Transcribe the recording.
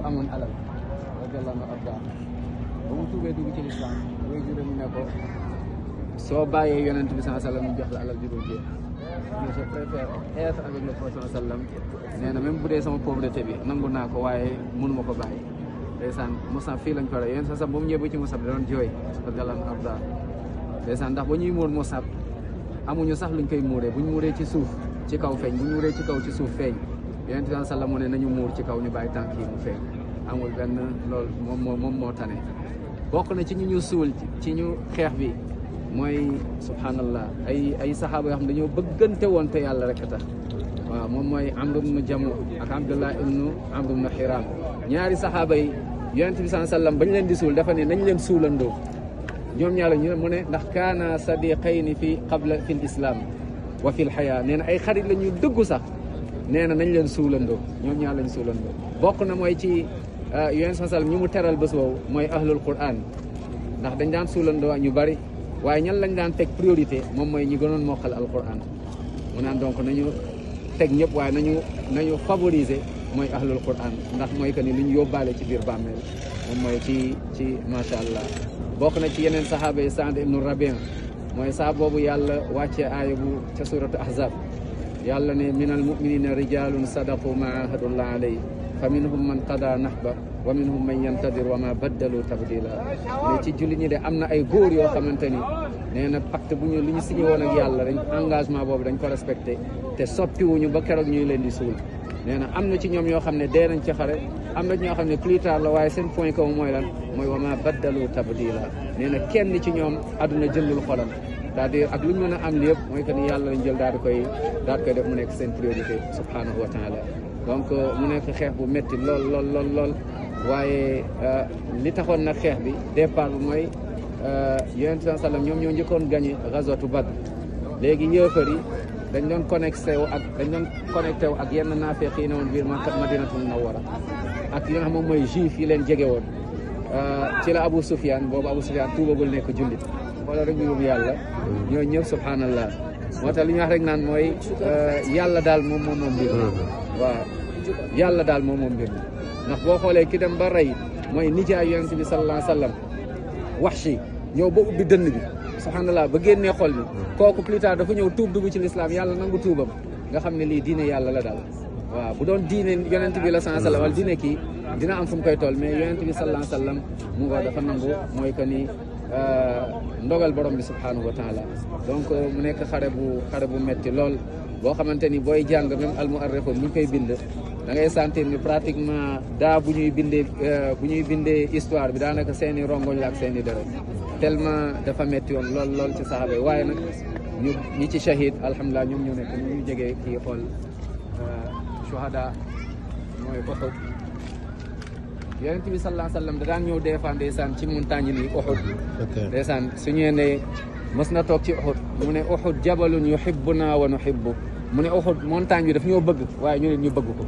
amoon alal radiyallahu anhu arda ba mu tuubee dugg ci lislaam way jure mu ne ko soo bàyyee yonent bi sallallahu alayhi wasallam ñu jox la alal ju dul jeex mais je préfère être avec le prophète sallallahu alayhi wasallam nee na même bu dee sama pauvreté bi nangu naa ko waaye mënuma ko bàyyi ndeysaan Musab fii lañ ko rey yéen sa ba mu ñëwee ci Musab da doon jooy radiyallahu anhu arda ndeysaan ndax ba ñuy muur Musab amuñu sax luñ koy muuree buñ muuree ci suuf ci kaw feeñ buñ muuree ci kaw ci suuf feeñ yonent bi sallallahu alayhi wasallam mu ne nañu muur ci kaw ñu bàyyi tànk yi mu feeñ amul benn loolu moom moo tane bokk na ci ñu ñu suul ci ñu xeex bi mooy subhanallah ay saxaaba yoo xam dañoo bëggante woon te yàlla rek a tax waaw moom mooy Amr ibn Jamu ak Abdullah ibnu Amr ibn Hiram ñaari saxaaba yi yonent bi sallallahu alayhi wasallam bañ leen di suul dafa ne nañ leen suulandoo ñoom ñaar ñu mu ne ndax kaana sadiqayni qabla fi l islam wa fi l xayaa nee na ay xarit la ñu dëggu sax nee na nañ leen suulandoo ñoom ñaar lañ suulandoo bokk na mooy ci yonent sallallahu alayhi wasallam ñu mu teral bés boobu mooy ahlul quran ndax dañ daan suulandoo ñu bari waaye ñan lañ daan teg priorité moom mooy ñi gënoon mokkal alquran mu naan donc nañu teg ñëpp waaye nañu favoriser mooy ahlul quran ndax mooy que ni lu ñu yóbbaale ci biir bàmmeel moom mooy ci macha allah bokk na ci yeneen sahaaba yi Saad ibnu Rabi' mooy saa boobu yàlla wàccee aaya bu ca suratu ahzab yàlla ne minal muminina rijalun sadaqu ma ahadullah alayhi fa minhum man qada nahba wa minhum man yantadir wa ma baddalu tabdila mais ci julli ñi de am na ay góor yoo xamante ni nee na pacte bu ñu lu ñu signé woon ak yàlla dañ engagement boobu dañ ko respecté te soppiwuñu ba keroog ñuy leen di suul nee na am na ci ñoom yoo xam ne dee nañ ci xare am na ñoo xam ne plus tard la waaye seen point commun mooy lan mooy wa ma baddalu tabdila nee na kenn ci ñoom àdduna jëlul xolam c'est-à-dire ak lu ñu mën a am li yëpp mooy que ni yàlla lañ jël daal di koy def mu nekk seen priorité subhanahu wa taala donc mu nekk xeex bu métti lool waaye li taxoon nag xeex bi départ bi mooy yonent bi sallam ñoom ñoo njëkkoon gagné ghazwatu Badr léegi yéefar yi dañ doon connecté wu ak yenn naafeq yi ne woon biir Madinatul Munawwara ak li nga xam moom mooy juif yi leen jege woon ci la Abu Sufyan boobu Abu Sufyan tuubagul nekk jullit xoolal rek ñu yàlla ñoo ñëpp subhanallah moo tax li ñu wax rek naan mooy yàlla daal moom mbir waaw yàlla daal moom mbir ndax boo xoolee ki dem ba rey mooy nijaay yonent bi sallallahu alayhi wasallam Wahshi ñëw ba ubbi dënn bi subhanallah ba génnee xol bi kooku plus tard dafa ñëw tuub dugg ci lislaam yàlla nangu tuubam nga xam ne lii diine yàlla la daal waaw bu doon diine yonent bi la sallallahu alayhi wasallam wala diine kii dina am fu mu koy toll mais yonent bi sallallahu alayhi wasallam mu nga dafa nangu mooy que ni ndogal borom bi subhanahu wa taala donc mu nekk xare bu metti lool boo xamante ni booy jàng même al mu'arrixun ñu koy bind da ngay sentir ni pratiquement bu ñuy bindee histoire bi daanaka seeni rongoñ la ak seeni deret tellement dafa metti woon lool ci saxaaba yi waaye nag ñi ci shahid alhamdulilah ñoom ñu nekk ñu jegee kii xool shuhada mooy Uhud yonent bi sallallahu alayhi wasallam da daan ñëw des fois ndeysaan ci montagne ni Uhud ndeysaan su ñëwee ne mës na toog ci Uhud mu ne Uhud jabalun yuhibbuna wa nuhibbu mu ne Uhud montagne bi daf ñoo bëgg waaye ñu ne ñu bëgg ko